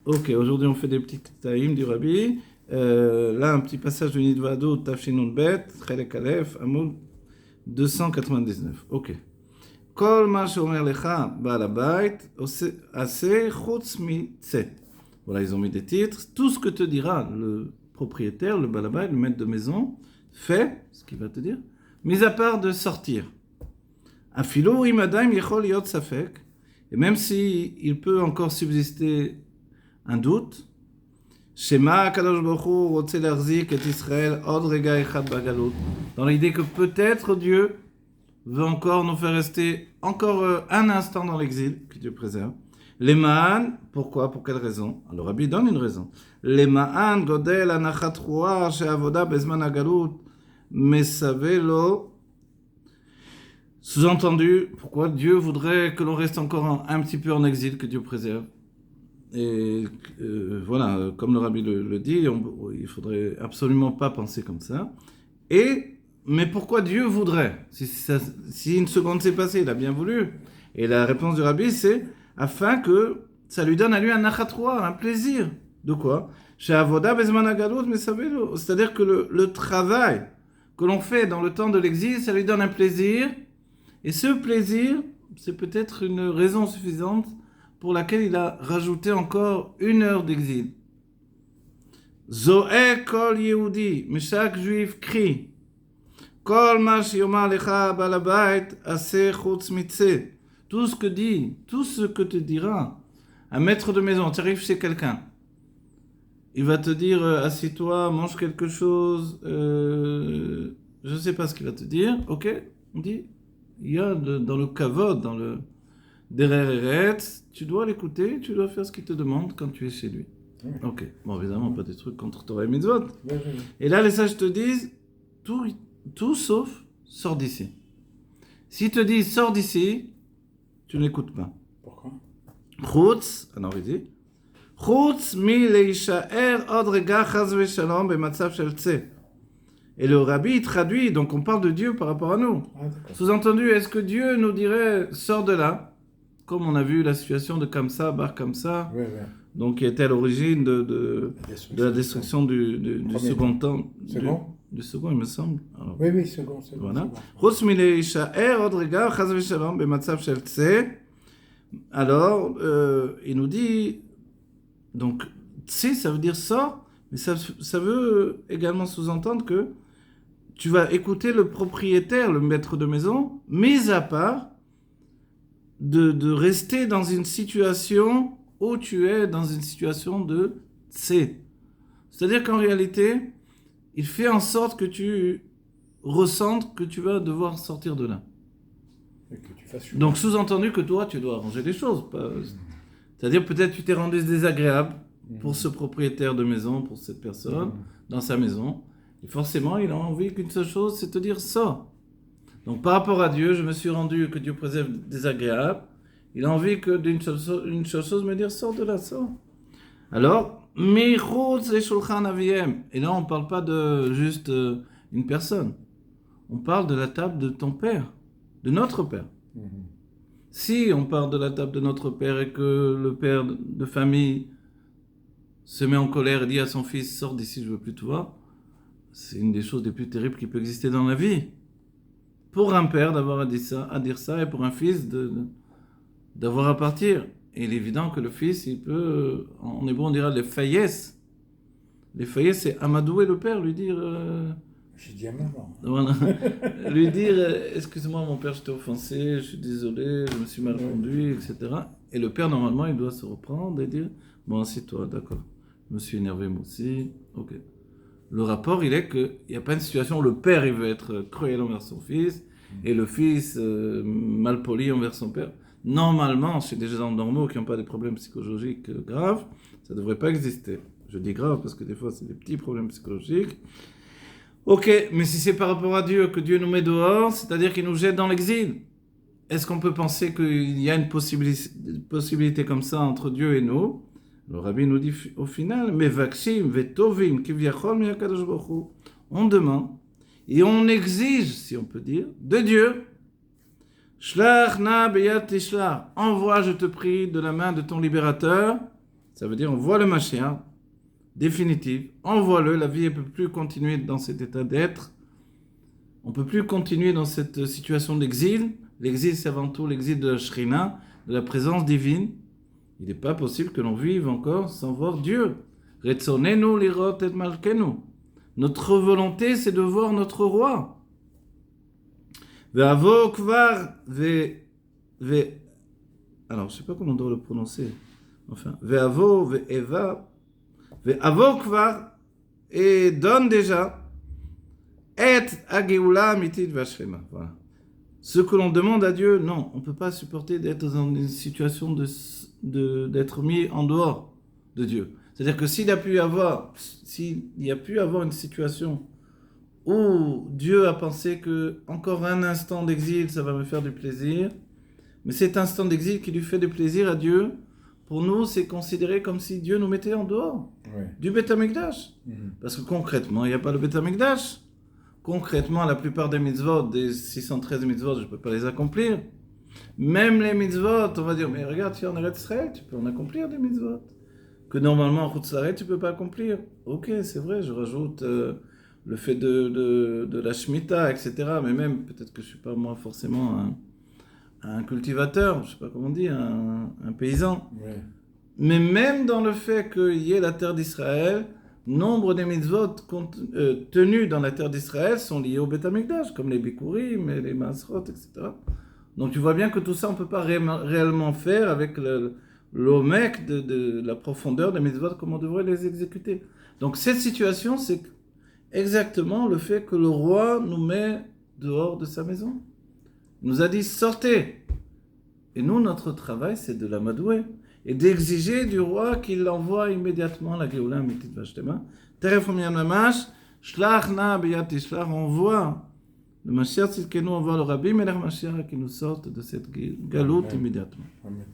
Ok, aujourd'hui on fait des petits taïms du Rabbi. Là, un petit passage de Nidvado, Tafshinun Bet, Chelek Aleph, Amoud 299. Ok. Kol ma sheomer lecha Baal Habayit aseh chutz mitzeh. Voilà, ils ont mis des titres. Tout ce que te dira le propriétaire, le Baal Habayit, le maître de maison, fait, ce qu'il va te dire, mis à part de sortir. Afilo im adaim yechol liot safek. Et même si il peut encore subsister un doute, Shema Kadosh Baruch Hu rotze l'achzik et Israël od rega echad bagalut. Dans l'idée que peut-être Dieu veut encore nous faire rester encore un instant dans l'exil, que Dieu préserve. Les ma'an, pourquoi? Pour quelle raison? Alors Rabbi donne une raison. Les ma'an godel anachat ruach she'avoda bezman hagalut mesavelo. Sous-entendu, pourquoi Dieu voudrait que l'on reste encore un petit peu en exil, que Dieu préserve. Et voilà, comme le Rabbi le dit, il faudrait absolument pas penser comme ça. Mais pourquoi Dieu voudrait? Si une seconde s'est passée, il a bien voulu. Et la réponse du Rabbi, c'est afin que ça lui donne à lui un nachatroa, un plaisir. De quoi? C'est-à-dire que le travail que l'on fait dans le temps de l'exil, ça lui donne un plaisir. Et ce plaisir, c'est peut-être une raison suffisante pour laquelle il a rajouté encore 1 heure d'exil. Zoé kol Yehudi, mais chaque juif crie. Kol ma sheyomar lecha Baal Habayit aseh chutz mitzeh. Tout ce que te dira un maître de maison, tu arrives chez quelqu'un, il va te dire assieds-toi, mange quelque chose, je ne sais pas ce qu'il va te dire, ok, on dit, il y a dans le kavod, dans le derrière Eretz, tu dois l'écouter, tu dois faire ce qu'il te demande quand tu es chez lui. Ok, bon évidemment pas des trucs contre Torah et Mitzvot. Et là les sages te disent, tout sauf, sors d'ici. S'ils te disent sors d'ici, tu n'écoutes pas. Pourquoi? Chutz, alors il dit, Chutz mi leishaer od rega chas v'shalom b'matzav shel tzeh. Et le Rabbi traduit, donc on parle de Dieu par rapport à nous. Sous-entendu, est-ce que Dieu nous dirait sors de là, comme on a vu la situation de Kamsa, Bar Kamsa, donc qui était à l'origine de la destruction du second temps. Du second, il me semble. Alors, oui, second. Voilà. Alors, il nous dit, donc, tse, ça veut dire sort, mais ça veut également sous-entendre que tu vas écouter le propriétaire, le maître de maison, mis à part de rester dans une situation où tu es dans une situation de tse. C'est-à-dire qu'en réalité, il fait en sorte que tu ressentes que tu vas devoir sortir de là. Donc sous-entendu que toi, tu dois arranger les choses. C'est-à-dire peut-être tu t'es rendu désagréable pour ce propriétaire de maison, pour cette personne, dans sa maison. Et forcément, il a envie qu'une seule chose, c'est te dire sors. Donc par rapport à Dieu, je me suis rendu, que Dieu préserve, désagréable. Il a envie que d'une seule chose me dire sors de là, sors. Alors, et là on ne parle pas de juste une personne. On parle de la table de ton père, de notre père. Si on parle de la table de notre père et que le père de famille se met en colère et dit à son fils sors d'ici, je veux plus te voir, c'est une des choses les plus terribles qui peut exister dans la vie. Pour un père d'avoir à dire ça et pour un fils d'avoir à partir. Et il est évident que le fils, il peut, en hébreu on dira les faïès. Les faïès, c'est amadouer le père, lui dire... J'ai dit à maman. Voilà. Lui dire, excuse-moi mon père, je t'ai offensé, je suis désolé, je me suis mal conduit, etc. Et le père, normalement, il doit se reprendre et dire, bon, assieds-toi, d'accord. Je me suis énervé moi aussi, ok. Le rapport, il est qu'il n'y a pas une situation où le père, il veut être cruel envers son fils, et le fils, malpoli envers son père. Normalement, chez des gens normaux qui n'ont pas des problèmes psychologiques graves, ça ne devrait pas exister. Je dis grave parce que des fois, c'est des petits problèmes psychologiques. Ok, mais si c'est par rapport à Dieu que Dieu nous met dehors, c'est-à-dire qu'il nous jette dans l'exil, est-ce qu'on peut penser qu'il y a une possibilité comme ça entre Dieu et nous? Le Rabbi nous dit au final, Mevakshim vetovim kivyachol miyakadosh baruch hu. On demande et on exige, si on peut dire, de Dieu. Shlach na beyat tishlach. Envoie, je te prie, de la main de ton libérateur. Ça veut dire, on voit le Mashiach, définitif, envoie-le, la vie ne peut plus continuer dans cet état d'être, on ne peut plus continuer dans cette situation d'exil. L'exil, c'est avant tout l'exil de la Shrina, de la présence divine. Il n'est pas possible que l'on vive encore sans voir Dieu. Retzonenu lirot et malkenu. Notre volonté, c'est de voir notre roi. Ve'avo kvar alors, je ne sais pas comment on doit le prononcer. Enfin, ve'avo ve'eva ve'avo kvar et donne déjà et ageula mitit vashema. Voilà. Ce que l'on demande à Dieu, non, on ne peut pas supporter d'être dans une situation d'être mis en dehors de Dieu. C'est-à-dire que s'il y a pu avoir une situation où Dieu a pensé que encore un instant d'exil, ça va me faire du plaisir, mais cet instant d'exil qui lui fait du plaisir à Dieu, pour nous, c'est considéré comme si Dieu nous mettait en dehors du Beth Amikdash. Parce que concrètement, il n'y a pas le Beth Amikdash. Concrètement, la plupart des mitzvot, des 613 mitzvot, je ne peux pas les accomplir. Même les mitzvot, on va dire, mais regarde, tu es en Eretz Israël, tu peux en accomplir des mitzvot. Que normalement, en Chutz La'aretz, tu ne peux pas accomplir. Ok, c'est vrai, je rajoute le fait de la Shemitah, etc. Mais même, peut-être que je ne suis pas moi forcément un cultivateur, je ne sais pas comment on dit, un paysan. Ouais. Mais même dans le fait qu'il y ait la terre d'Israël, nombre des mitzvot tenus dans la terre d'Israël sont liés au Beth Amikdash, comme les Bikurim, les Masrot, etc. Donc tu vois bien que tout ça, on ne peut pas réellement faire avec l'omek de la profondeur des mitzvot, comme on devrait les exécuter. Donc cette situation, c'est exactement le fait que le roi nous met dehors de sa maison. Il nous a dit, sortez. Et nous, notre travail, c'est de l'amadouer et d'exiger du roi qu'il l'envoie immédiatement la Géoula Mitit Vashtema. Teref Omiam Namash, Shlach Na Biyat Tishlach, envoie le Mashiach Tzidkenu, envoie le Rabbi Melech Mashiach qui nous sorte de cette galoute immédiatement. Amen.